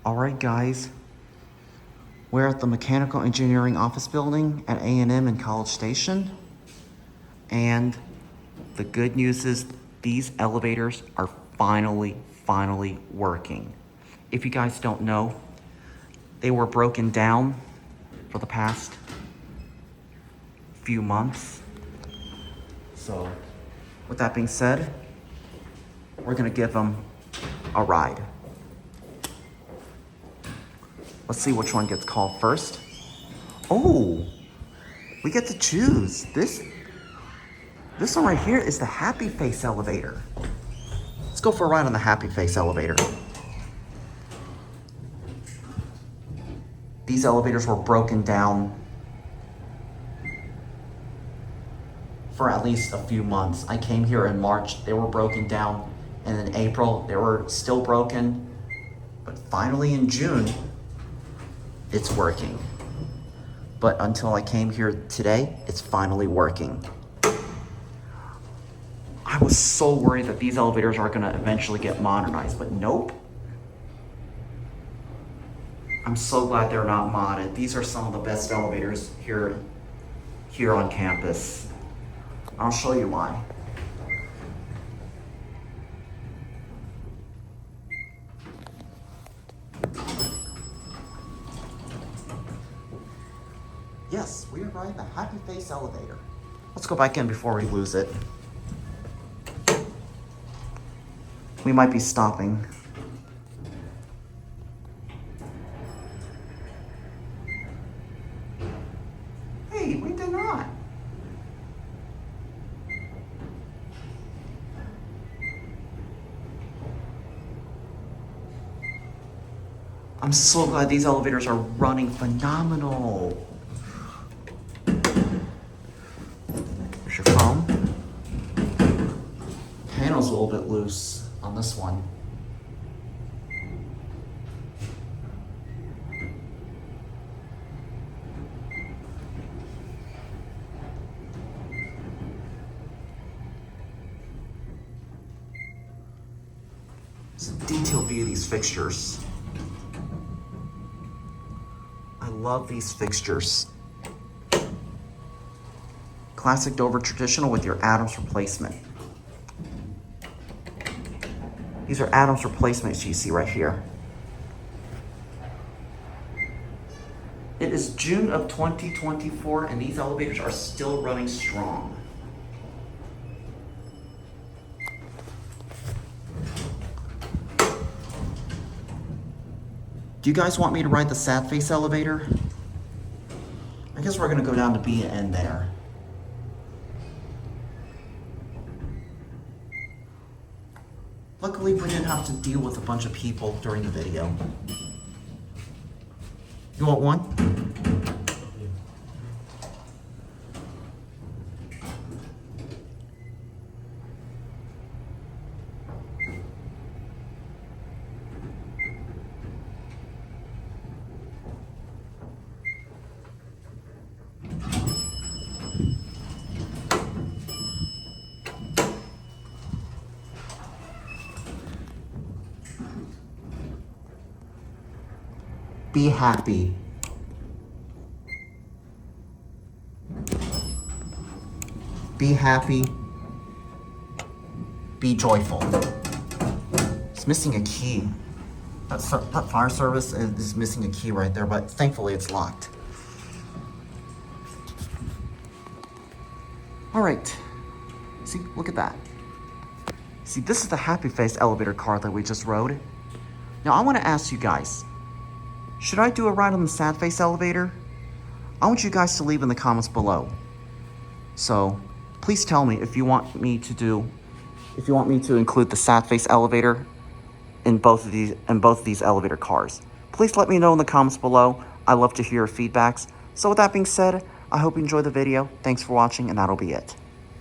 All right, guys. We're at the Mechanical Engineering Office Building at A&M in College Station. And the good news is these elevators are finally working. If you guys don't know, they were broken down for the past few months. So with that being said, we're gonna give them a ride. Let's see which one gets called first. Oh, we get to choose. This one right here is the Happy Face elevator. Let's go for a ride on the Happy Face elevator. These elevators were broken down for at least a few months. I came here in March, they were broken down, and in April, they were still broken. But finally in June, it's working. But until I came here today, it's finally working. I was so worried that these elevators are gonna eventually get modernized, but nope. I'm so glad they're not modded. These are some of the best elevators here on campus. I'll show you why. Yes, we are riding the Happy Face elevator. Let's go back in before we lose it. We might be stopping. Hey, we did not. I'm so glad these elevators are running phenomenal. There's your phone. Panel's a little bit loose on this one. It's a detailed view of these fixtures. I love these fixtures. Classic Dover traditional with your Adams replacement. These are Adams replacements you see right here. It is June of 2024 and these elevators are still running strong. Do you guys want me to ride the Sad Face elevator? I guess we're gonna go down to B and end there. Luckily, we didn't have to deal with a bunch of people during the video. You want one? Be happy. Be happy. Be joyful. It's missing a key. That fire service is missing a key right there, but thankfully it's locked. All right. See, look at that. See, this is the Happy Face elevator car that we just rode. Now I want to ask you guys, should I do a ride on the Sad Face elevator? I want you guys to leave in the comments below. So please tell me if you want me to include the Sad Face elevator in both of these elevator cars. Please let me know in the comments below. I love to hear your feedbacks. So with that being said, I hope you enjoyed the video. Thanks for watching, and that'll be it.